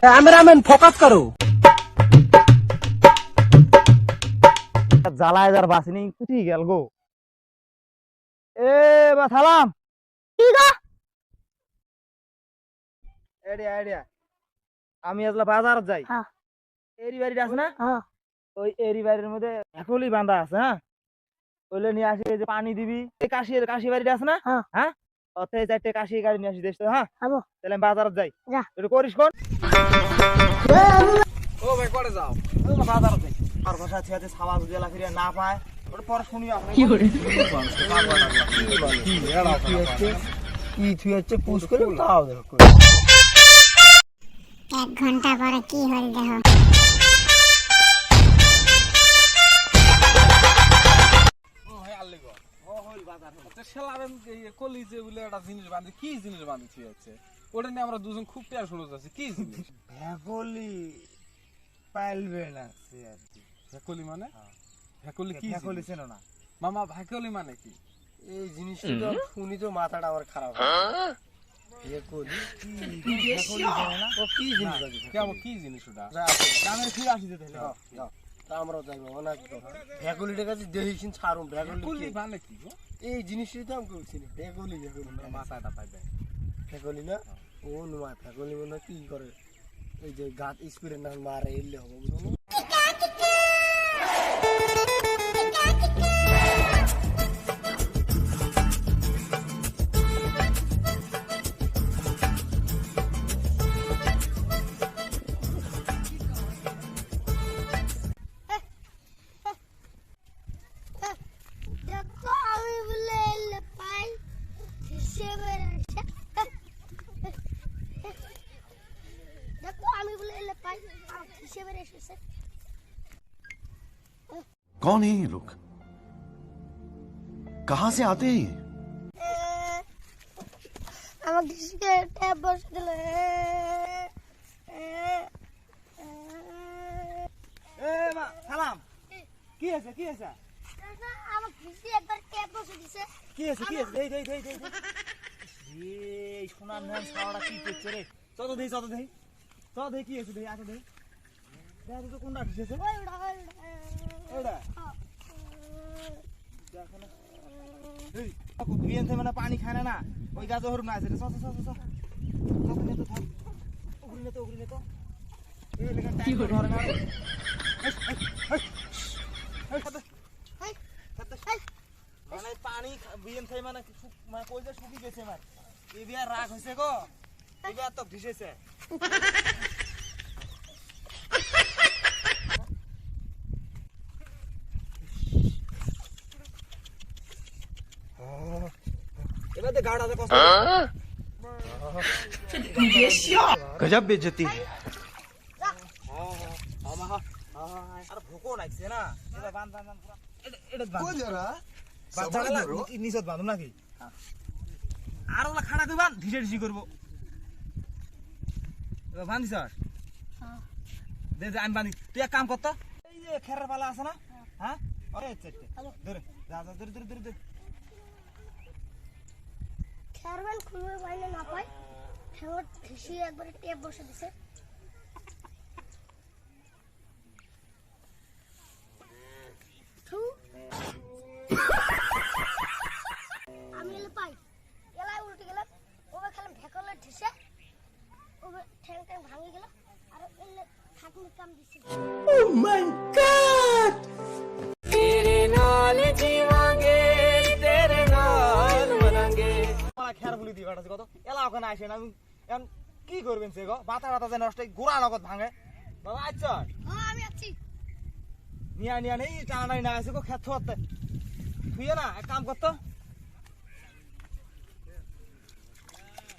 Cameraman focus करो। জ্বালায় যার বাসিনি কুটি গেল গো। এ বা সালাম কি গো? আইডিয়া আইডিয়া আমি আজলা বাজার যাই। হ্যাঁ এরি বাড়িটা আছে না, হ্যাঁ ওই এরি বাড়ির মধ্যে একলি বাঁধা আছে। হ্যাঁ ওইলে নিয়ে আসি, এই যে পানি দিবি, এই কাশি বাড়িটা আছে না। হ্যাঁ হ্যাঁ অথে চারটে কাশি গাড়ি নিয়ে আসি দেখছো। হ্যাঁ হবো তাহলে আমি বাজার যাই, যা। একটু করিস কোন। ओ भाई कौन जाओ? বাজার যাই আর ভাষা ছিয়াতে সাওয়া জেলা ফিরে না পায়, ওটা পরে শুনি আপনি কি করে? কি তুই হচ্ছে পুশ করে তাও দেখো। 1 ঘন্টা পরে কি হল দেখো। ও ভাই আল্লি গো। ও হই বাজার। তো শালারেন এই কলি যে বলে একটা জিনিস বাঁধে, কি জিনিস বাঁধেছি আছে? ওটা নিয়ে আমরা দুজন খুব টের শুরু যাচ্ছি, কি জিনিস? ভেকলি পাইলবে না সে আর কি। ভেকলি মানে? ভেকলি কি? ভেকলি চেনো না? মামা ভেকলি মানে কি? এই জিনিসটা শুনি তো মাথাটা আমার খারাপ। ভেকলি কি? ভেকলি জানে না? ও কি জিনিস আছে? কেমন কি জিনিস ওটা? আমি ফিরে আসি তাহলে। যাও আমরাও যাইবো অনেক কথা। ভেকলিটার কাছে দেখিস ছাড়ুন। ভেকলি ভেকলি মানে কি গো? এই জিনিসটাই তো আমি করছি না। ভেকলি মাথাটা পাইবে। ভেকলি না, ও নয় ভেকলি মানে কি করে, এই যে গাছ স্প্রে না মারে এলে হবে বুঝলো। দেখো আমি বলে এলে পাই হিসেবে এসে। দেখো আমি বলে এলে পাই হিসেবে এসেছে। कौन है ये लोग? कहां से आते हैं ये? আমাকে শিখে ট্যাব বসে দিল। এ মা সালাম, কি আছে কি আছে আমার ঘিসি একবার ট্যাব বসে দিছে। কি আছে কি আছে? দেই দেই দেই দেই এই সোনার নাম ছাওড়া কি করছে রে? চল দেই চল দেই চল দেই কি আছে দেই আচ্ছা দেই দেখ তো কোনটা দিছে। ওটা দেখো না এই বিয়েতে মানে পানি খায় না, ওই গাছ হরু না আছে। চল চল চল চল নে তো থাক, উগরি নে তো এই লেখা টাইম করে না। মানে পানি বিয়েন খাই মানে মানে কই যে শুকি গেছে আমার এই বিয়া রাগ হইছে গো, এই বিয়া তো ভিজেছে। এবার তো গাড়া কষ্ট गजब बेइज्जती है। আর ভোকো নাইছে না, এটা বান বান বান পুরা এটা বান को जरा বাচ্চাগুলা নিচত বাঁধো নাকি? আর ওগুলা খাড়া কই বান ঢিসে ঢিসি করবো। এবার বান্ধিস দে দে আমি বান্ধি। তুই এক কাম কর তো, এই যে খেরের পালা আছে না, হ্যাঁ ওরে চেটে ধরে যা যা ধরে ধরে ধরে ধরে। খেরবেল খুলবে বাইরে না পাই, ঠেঙর ঘিসি একবার ট্যাব বসে দিছে। থু। আমি এলে পাই এলাই উল্টে গেলাম, ওবে খেলাম ভেকলে ঠেসে, ওবে ঠ্যাং ট্যাং ভাঙি গেল আর এলে ঠাকুর কাম দিছে। খের বলি দিয়ে কাটাছে কত এলা ওখানে আসে না। আমি এখন কি করবেন সে গো, বাতা বাতা যে নষ্ট গোড়া নগদ ভাঙে। বাবা আচ্ছা হ্যাঁ আমি আছি। নিয়া নিয়া নেই টানা নাই না আছে গো খেত হতে তুই না এক কাম করতো।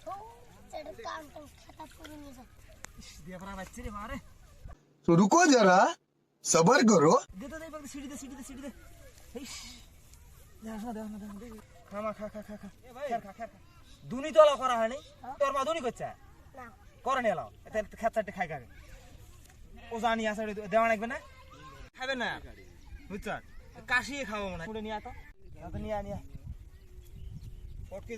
থু, এটা কাম টাম খেতাব করে নিয়ে যা। দিয়ে পড়া বাচ্চি রে মারে। तो रुको जरा सबर करो। দে তো দে সিঁড়ি দে সিঁড়ি দে সিঁড়ি দে। ইস দেখ না দেখ না দেখ না খা মা খা খা খা খা খের খা খের খা। দুনি তো করা হয় নাই, তোর মা দুনি করছে না করে নিয়ে এলাও এতে খেত চারটে খাই খাবে। ও জানি আছে দেওয়া লাগবে না, খাবে না বুঝছ, কাশিয়ে খাবো মনে হয়। নিয়ে আতো নিয়ে নিয়ে পটকে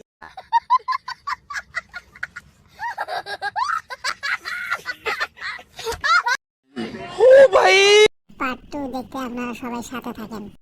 পার্ট 2 দেখতে আপনারা সবাই সাথে থাকেন।